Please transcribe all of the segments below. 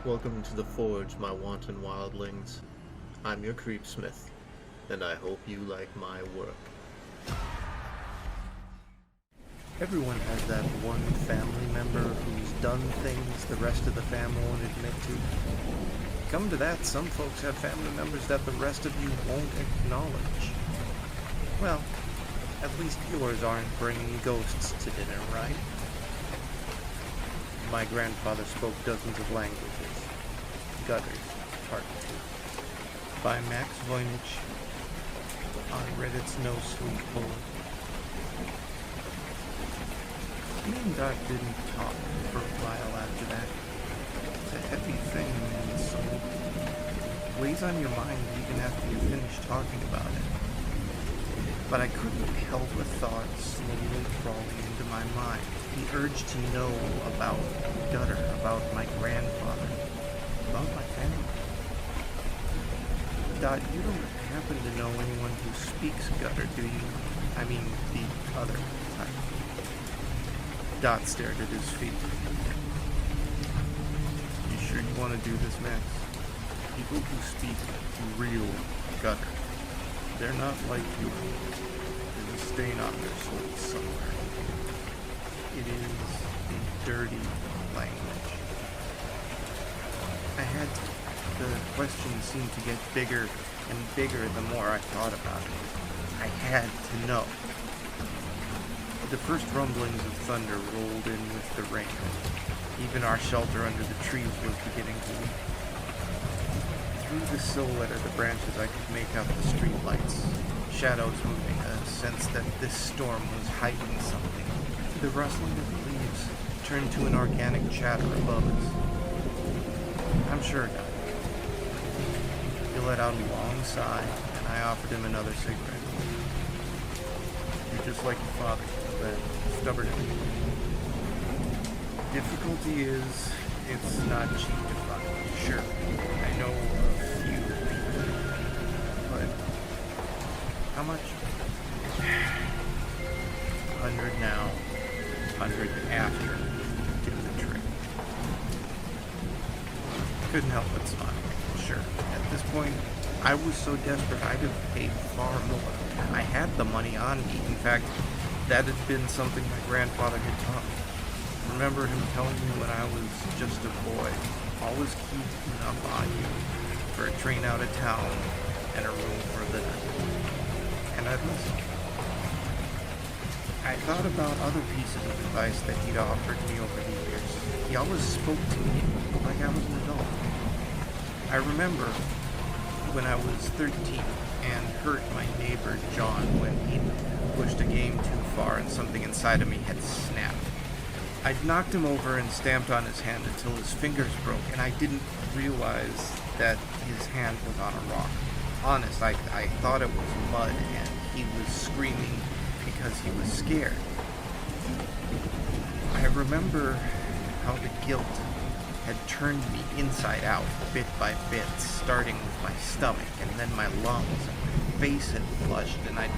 Welcome to the Forge, my wanton wildlings. I'm your creepsmith, and I hope you like my work. Everyone has that one family member who's done things the rest of the family won't admit to. Come to that, some folks have family members that the rest of you won't acknowledge. Well, at least yours aren't bringing ghosts to dinner, right? My grandfather spoke dozens of languages. Gutters, Part 2. By Max Voynich on Reddit's No Sleep Bullet. Me and Dot didn't talk for a while after that. It's a heavy thing in the soul. It weighs on your mind even after you finish talking about it. But I couldn't help a thought slowly crawling into my mind. The urge to know about Gutter, about my grandfather, about my family. Dot, you don't happen to know anyone who speaks Gutter, do you? I mean, the other type. Dot stared at his feet. You sure you want to do this, Max? People who speak real Gutter, they're not like you. There's a stain on their souls somewhere. It is a dirty language. The question seemed to get bigger and bigger the more I thought about it. I had to know. The first rumblings of thunder rolled in with the rain. Even our shelter under the trees was beginning to leak. Through the silhouette of the branches I could make out the street lights, shadows moving, a sense that this storm was hiding something. The rustling of the leaves turned to an organic chatter above us. I'm sure, Doc. He let out a long sigh, and I offered him another cigarette. You're just like your father, that stubborn. Difficulty is, it's not cheap to find. Sure, I know a few people, but how much? 100 now, 100 after, do the trick. Couldn't help but smile. Sure, at this point, I was so desperate I'd have paid far more. I had the money on me. In fact, that had been something my grandfather had taught me. I remember him telling me when I was just a boy, always keep enough on you for a train out of town and a room for the night. And I'd listen. I thought about other pieces of advice that he'd offered me over the years. He always spoke to me like I was an adult. I remember when I was 13 and hurt my neighbor John when he pushed a game too far and something inside of me had snapped. I'd knocked him over and stamped on his hand until his fingers broke, and I didn't realize that his hand was on a rock. Honest, I thought it was mud and he was screaming because he was scared. I remember how the guilt had turned me inside out, bit by bit, starting with my stomach and then my lungs, and my face had flushed, and I'd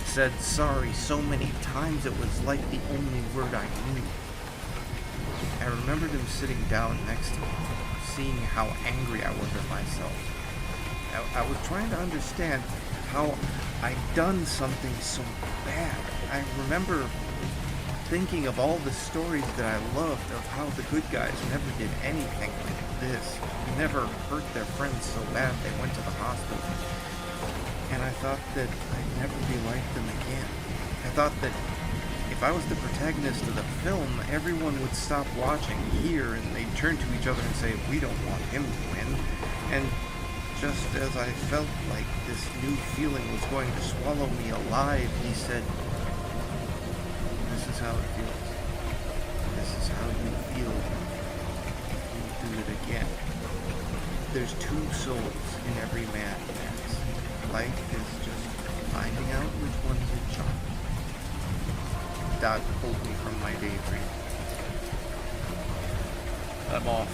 said sorry so many times it was like the only word I knew. I remembered him sitting down next to me, seeing how angry I was at myself. I was trying to understand how I'd done something so bad. I remember thinking of all the stories that I loved, of how the good guys never did anything like this, never hurt their friends so bad they went to the hospital. And I thought that I'd never be like them again. I thought that if I was the protagonist of the film, everyone would stop watching here and they'd turn to each other and say, we don't want him to win. And just as I felt like this new feeling was going to swallow me alive, he said, this is how it feels. This is how you feel if you do it again. There's two souls in every man, Max. Life is just finding out which one's in charge. Dad pulled me from my daydream. I'm off.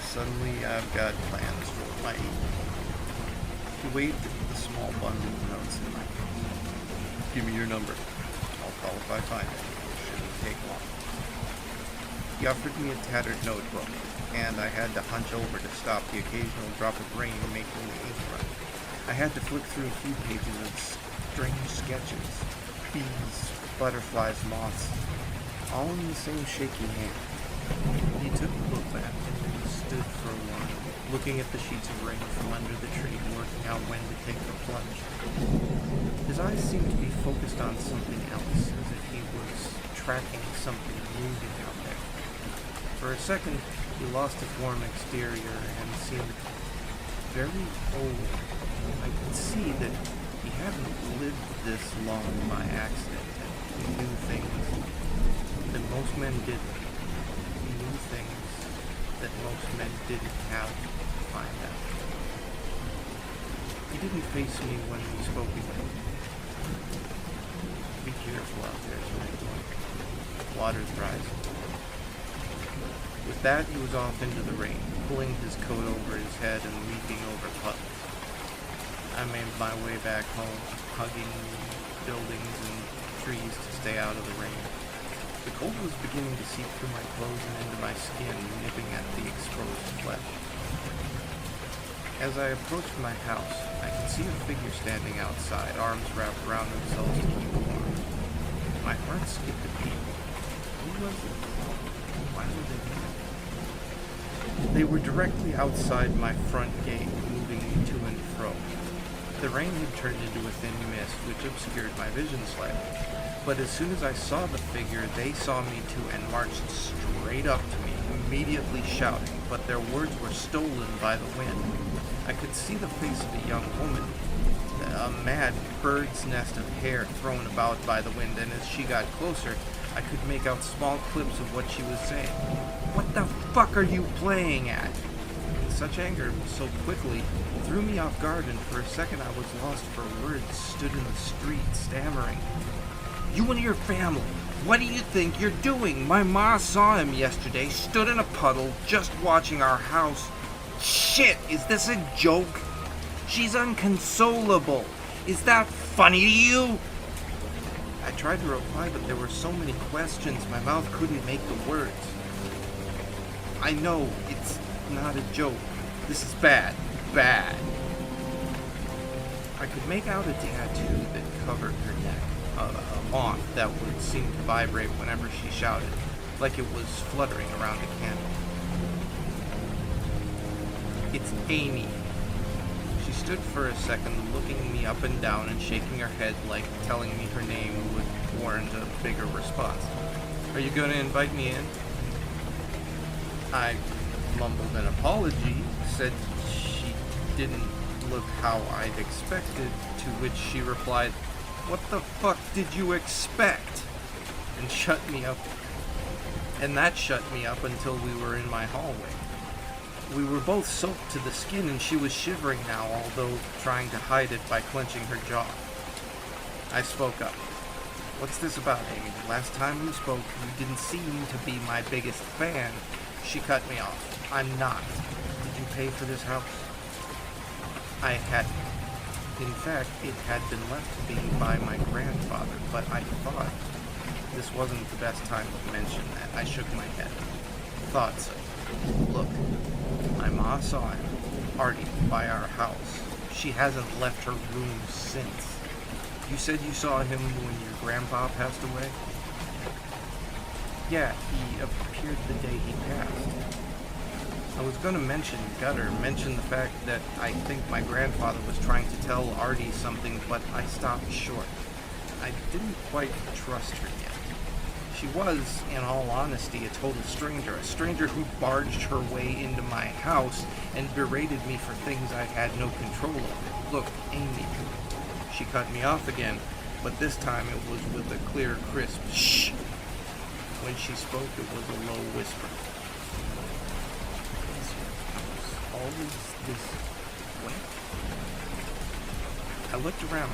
Suddenly I've got plans for my He waved the small bundle of notes in my hand. Give me your number. I'll call if I find it. It shouldn't take long. He offered me a tattered notebook, and I had to hunch over to stop the occasional drop of rain making the ink run. I had to flick through a few pages of strange sketches. Bees, butterflies, moths, all in the same shaky hand. He took the book back and stood for a while, looking at the sheets of rain from under the tree and working out when to take the plunge. His eyes seemed to be focused on something else, as if he was tracking something moving out there. For a second, he lost his warm exterior and seemed very old. I could see that he hadn't lived this long by accident, and he knew things that most men didn't. He knew things that most men didn't have to find out. He didn't face me when we spoke again. Be careful out there tonight, boy. Water's rising. With that, he was off into the rain, pulling his coat over his head and leaping over puddles. I made my way back home, hugging buildings and trees to stay out of the rain. The cold was beginning to seep through my clothes and into my skin, nipping at the exposed flesh. As I approached my house, I could see a figure standing outside, arms wrapped around themselves to keep warm. My heart skipped a beat. Who was it? Why were they there? They were directly outside my front gate, moving me to and fro. The rain had turned into a thin mist, which obscured my vision slightly. But as soon as I saw the figure, they saw me too and marched straight up to me, immediately shouting, but their words were stolen by the wind. I could see the face of a young woman, a mad bird's nest of hair thrown about by the wind, and as she got closer, I could make out small clips of what she was saying. "What the fuck are you playing at?" Such anger so quickly threw me off guard, and for a second I was lost for words, stood in the street, stammering. "You and your family, what do you think you're doing? My ma saw him yesterday, stood in a puddle, just watching our house. Shit, is this a joke? She's inconsolable. Is that funny to you?" I tried to reply, but there were so many questions, my mouth couldn't make the words. "I know, it's not a joke. This is bad. Bad." I could make out a tattoo that covered her neck, a moth that would seem to vibrate whenever she shouted, like it was fluttering around a candle. "It's Amy." She stood for a second, looking me up and down and shaking her head like telling me her name would warrant a bigger response. "Are you going to invite me in?" I mumbled an apology, said she didn't look how I'd expected, to which she replied, "What the fuck did you expect?" and shut me up. And that shut me up until we were in my hallway. We were both soaked to the skin, and she was shivering now, although trying to hide it by clenching her jaw. I spoke up. "What's this about, Amy? Last time we spoke, you didn't seem to be my biggest fan." She cut me off. "I'm not. Did you pay for this house?" I hadn't. In fact, it had been left to me by my grandfather, but I thought this wasn't the best time to mention that. I shook my head. "Thought so. Look, my ma saw him, Artie, by our house. She hasn't left her room since. You said you saw him when your grandpa passed away?" "Yeah, he appeared the day he passed." I was going to mention the fact that I think my grandfather was trying to tell Artie something, but I stopped short. I didn't quite trust her yet. She was, in all honesty, a total stranger, a stranger who barged her way into my house and berated me for things I had no control over. "Look, Amy." She cut me off again, but this time it was with a clear, crisp shh. When she spoke, it was a low whisper. "Is your house always this wet?" I looked around.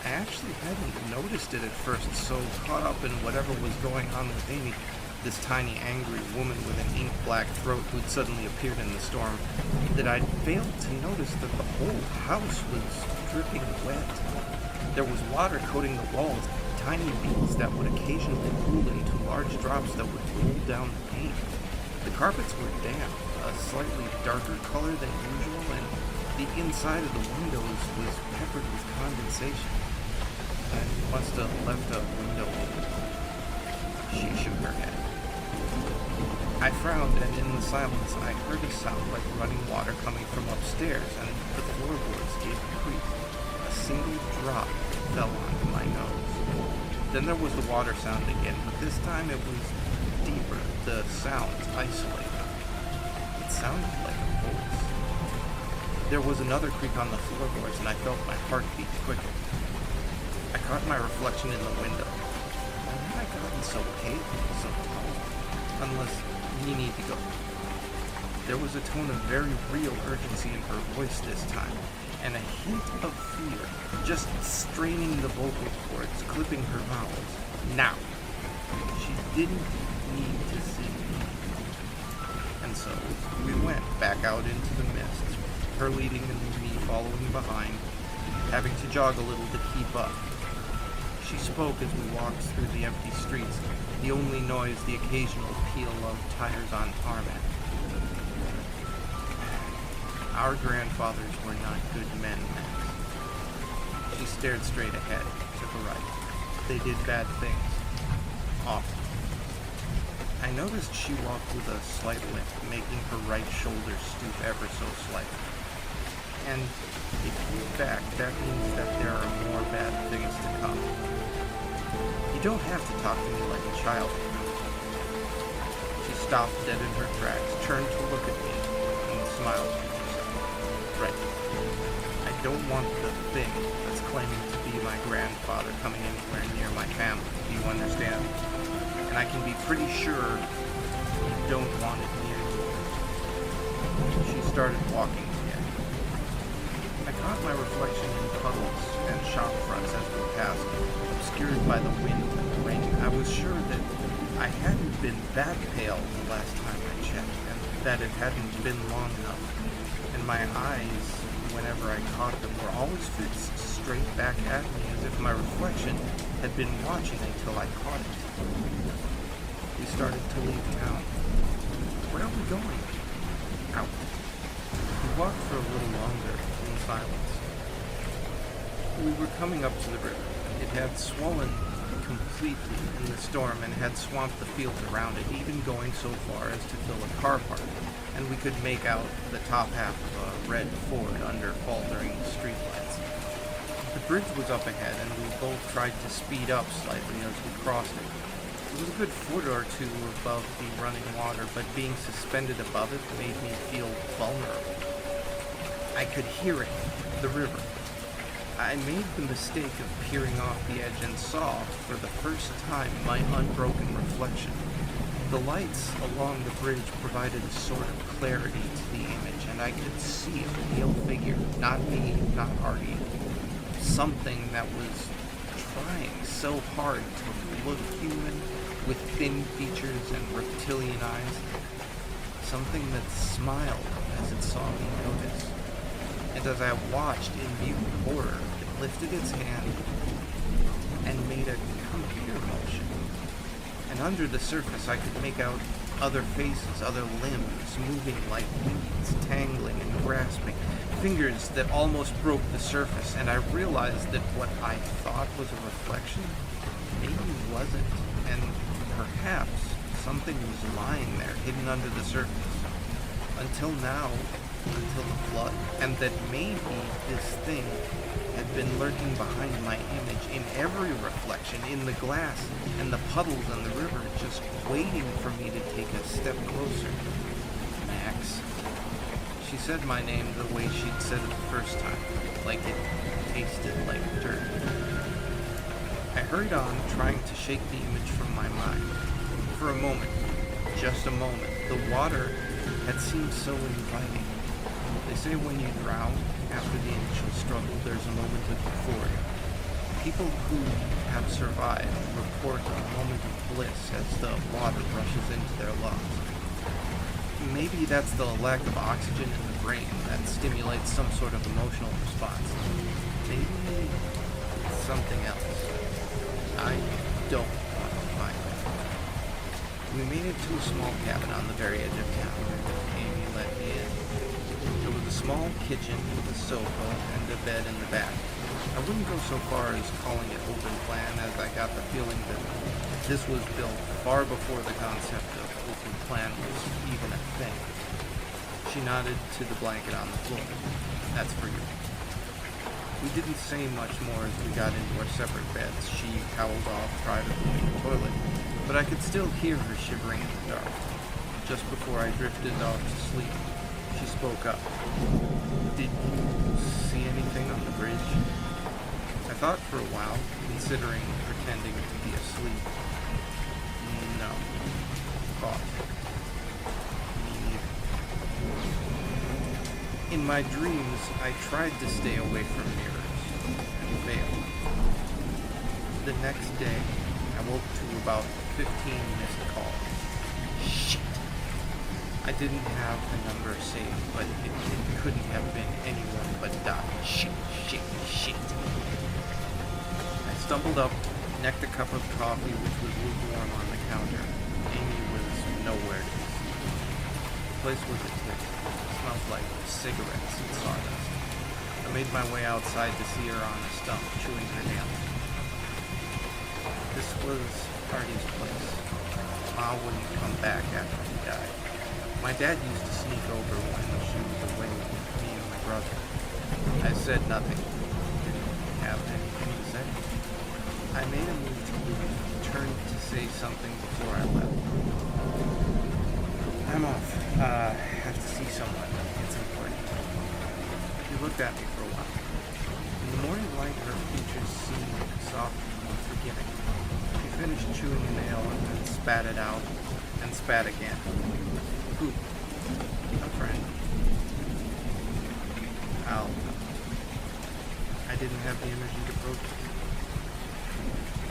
I actually hadn't noticed it at first, so caught up in whatever was going on with Amy, this tiny, angry woman with an ink-black throat who'd suddenly appeared in the storm, that I'd failed to notice that the whole house was dripping wet. There was water coating the walls, tiny beads that would occasionally cool into large drops that would roll down the pane. The carpets were damp, a slightly darker color than usual, and the inside of the windows was peppered with condensation. I must have left a window open. She shook her head. I frowned, and in the silence I heard a sound like running water coming from upstairs, and the floorboards gave a creak. A single drop fell onto my nose. Then there was the water sound again, but this time it was deeper, the sounds isolated. It sounded like a voice. There was another creak on the floorboards, and I felt my heartbeat quicken. I caught my reflection in the window. Why had I gotten so pale, so tall? Unless you need to go. There was a tone of very real urgency in her voice this time, and a hint of fear, just straining the vocal cords, clipping her vowels. Now. She didn't need to see me. And so we went back out into the mist, her leading and me following behind, having to jog a little to keep up. She spoke as we walked through the empty streets, the only noise the occasional peal of tires on tarmac. Our grandfathers were not good men, Max. She stared straight ahead, to the right. They did bad things. Often. I noticed she walked with a slight limp, making her right shoulder stoop ever so slightly. And if you look back, that means that there are more bad things to come. You don't have to talk to me like a child. She stopped dead in her tracks, turned to look at me, and smiled to herself. Right. I don't want the thing that's claiming to be my grandfather coming anywhere near my family. Do you understand? And I can be pretty sure you don't want it near you. She started walking again. I caught my reflection in puddles and shop fronts as we passed, obscured by the wind and the rain. I was sure that I hadn't been that pale the last time I checked, and that it hadn't been long enough. And my eyes, whenever I caught them, were always fixed straight back at me, as if my reflection had been watching until I caught it. We started to leave town. Where are we going? Out. We walked for a little longer, in silence. We were coming up to the river. It had swollen completely in the storm and had swamped the fields around it, even going so far as to fill a car park, and we could make out the top half of a red Ford under faltering streetlights. The bridge was up ahead, and we both tried to speed up slightly as we crossed it. It was a good foot or two above the running water, but being suspended above it made me feel vulnerable. I could hear it, the river. I made the mistake of peering off the edge and saw, for the first time, my unbroken reflection. The lights along the bridge provided a sort of clarity to the image, and I could see a real figure, not me, not Artie. Something that was trying so hard to look human, with thin features and reptilian eyes. Something that smiled as it saw me notice. And as I watched in mute horror, it lifted its hand and made a come here motion. And under the surface I could make out other faces, other limbs, moving like weeds, tangling and grasping, fingers that almost broke the surface, and I realized that what I thought was a reflection maybe wasn't, and perhaps something was lying there, hidden under the surface. Until now, until the flood, and that maybe this thing had been lurking behind my image in every reflection, in the glass and the puddles and the river, just waiting for me to take a step closer. Max. She said my name the way she'd said it the first time, like it tasted like dirt. I hurried on, trying to shake the image from my mind. For a moment, just a moment, the water had seemed so inviting. They say when you drown, after the initial struggle, there's a moment of euphoria. People who have survived report a moment of bliss as the water rushes into their lungs. Maybe that's the lack of oxygen in the brain that stimulates some sort of emotional response. Maybe it's something else. I don't want to find it. We made it to a small cabin on the very edge of town. Amy let me in. There was a small kitchen with a sofa and a bed in the back. I wouldn't go so far as calling it open plan, as I got the feeling that this was built far before the concept of open plan was even a thing. She nodded to the blanket on the floor. That's for you. We didn't say much more as we got into our separate beds. She howled off privately in the toilet, but I could still hear her shivering in the dark. Just before I drifted off to sleep, she spoke up. Did you see anything on the bridge? I thought for a while, considering pretending to be asleep. No. Thought. Me neither. In my dreams, I tried to stay away from mirrors, and failed. The next day, I woke to about 15 missed calls. Shit! I didn't have the number saved, but it couldn't have been anyone but Doc. Shit. I stumbled up, necked a cup of coffee which was lukewarm on the counter. Amy was nowhere to be seen. The place was a tip. It smelled like cigarettes and sawdust. I made my way outside to see her on a stump, chewing her nails. This was Artie's place. Ma wouldn't come back after he died. My dad used to sneak over when she was away with me and my brother. I said nothing. Didn't have anything to say. I made a move to leave, turned to say something before I left. I'm off. Have to see someone. It's important. She looked at me for a while. In the morning light, her features seemed soft and forgiving. She finished chewing a nail and then spat it out, and spat again. Who? A friend. Al. I didn't have the energy to protest.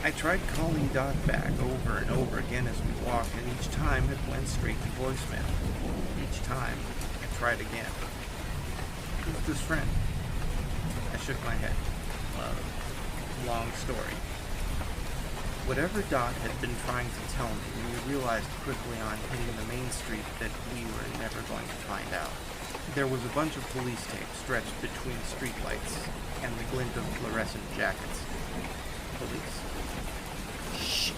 I tried calling Dot back over and over again as we walked, and each time it went straight to voicemail. Each time, I tried again. Who's this friend? I shook my head. Long story. Whatever Dot had been trying to tell me, we realized quickly on hitting the main street that we were never going to find out. There was a bunch of police tape stretched between streetlights and the glint of fluorescent jackets. Police. Shit.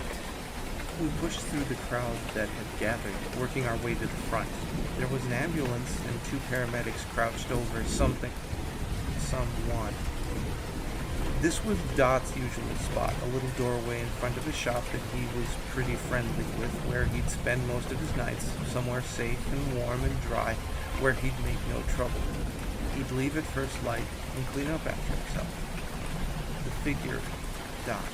We pushed through the crowd that had gathered, working our way to the front. There was an ambulance and 2 paramedics crouched over someone. This was Dot's usual spot, a little doorway in front of a shop that he was pretty friendly with, where he'd spend most of his nights, somewhere safe and warm and dry, where he'd make no trouble. He'd leave at first light and clean up after himself. The figure, Dot.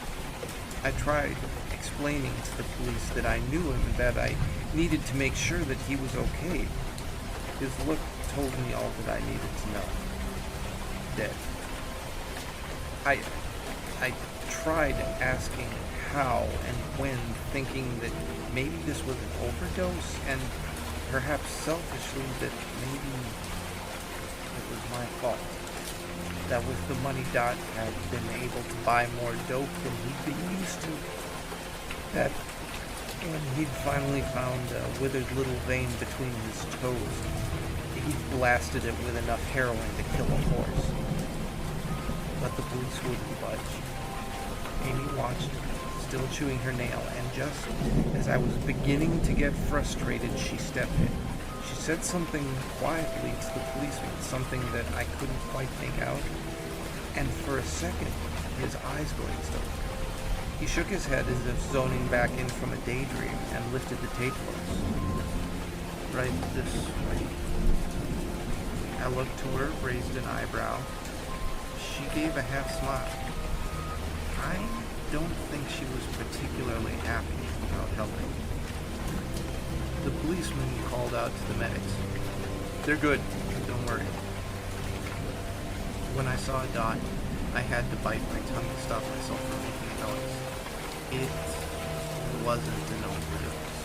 I tried explaining to the police that I knew him and that I needed to make sure that he was okay. His look told me all that I needed to know. Dead. I tried asking how and when, thinking that maybe this was an overdose, and perhaps selfishly that maybe it was my fault. That with the money Dot had been able to buy more dope than he'd been used to. That when he'd finally found a withered little vein between his toes, he'd blasted it with enough heroin to kill a horse. But the police wouldn't budge. Amy watched, still chewing her nail, and just as I was beginning to get frustrated, she stepped in. She said something quietly to the policeman, something that I couldn't quite make out, and for a second, his eyes glazed over. He shook his head as if zoning back in from a daydream and lifted the tape for us. Right this way. I looked to her, raised an eyebrow. She gave a half smile. I don't think she was particularly happy about helping. The policeman called out to the medics. They're good, don't worry. When I saw Dot, I had to bite my tongue to stop myself from making a noise. It wasn't an overdose.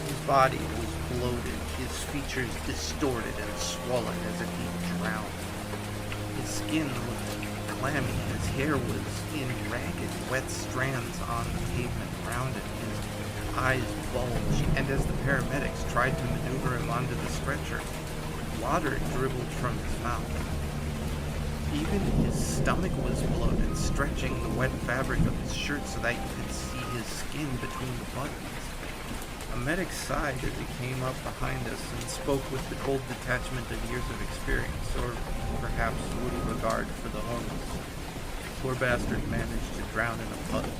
His body was bloated, his features distorted and swollen as if he drowned. His skin looked clammy. His hair was in ragged, wet strands on the pavement around it. His eyes bulged, and as the paramedics tried to maneuver him onto the stretcher, water dribbled from his mouth. Even his stomach was bloated, stretching the wet fabric of his shirt so that you could see his skin between the buttons. A medic sighed as he came up behind us and spoke with the cold detachment of years of experience, or perhaps woody regard for the homeless. Poor bastard managed to drown in a puddle.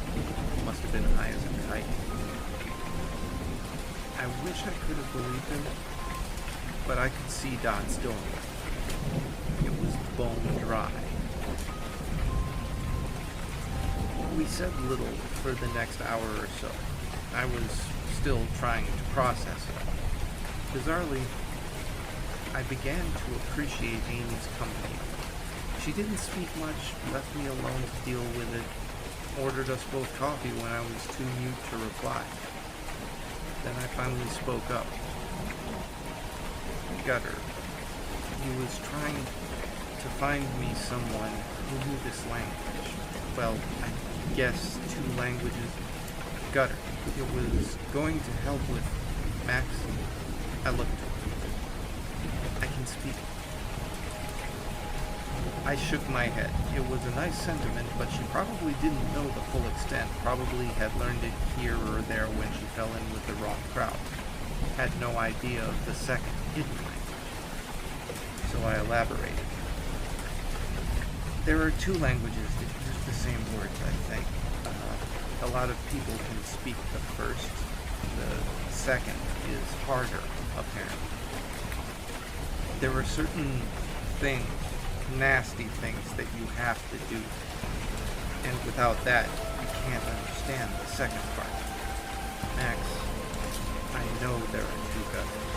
Must have been high as a kite. I wish I could have believed him, but I could see Don's story. It was bone dry. We said little for the next hour or so. I was still trying to process it. Bizarrely, I began to appreciate Amy's company. She didn't speak much, left me alone to deal with it, ordered us both coffee when I was too mute to reply. Then I finally spoke up. Gutter. He was trying to find me someone who knew this language. Well, I guess 2 languages. Gutter. It was going to help with Max. I looked. I can speak. I shook my head. It was a nice sentiment, but she probably didn't know the full extent. Probably had learned it here or there when she fell in with the wrong crowd. Had no idea of the second hidden language. So I elaborated. There are 2 languages that use the same words, I think. A lot of people can speak the first. The second is harder, apparently. There are certain things, nasty things, that you have to do. And without that, you can't understand the second part. Max, I know there are 2 gutters.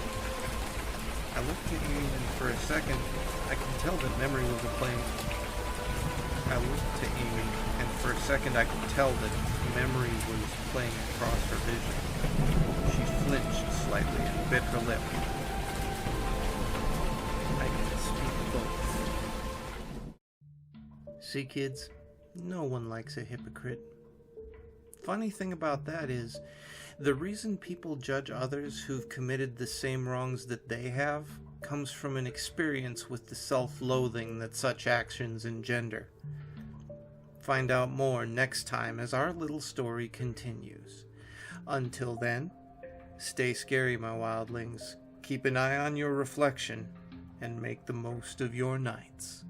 I looked at Amy, and for a second, I could tell that memory was aflame. I looked to Amy, and for a second I could tell that memory was playing across her vision. She flinched slightly and bit her lip. I can speak both. See, kids, no one likes a hypocrite. Funny thing about that is, the reason people judge others who've committed the same wrongs that they have comes from an experience with the self-loathing that such actions engender. Find out more next time as our little story continues. Until then, stay scary, my wildlings. Keep an eye on your reflection and make the most of your nights.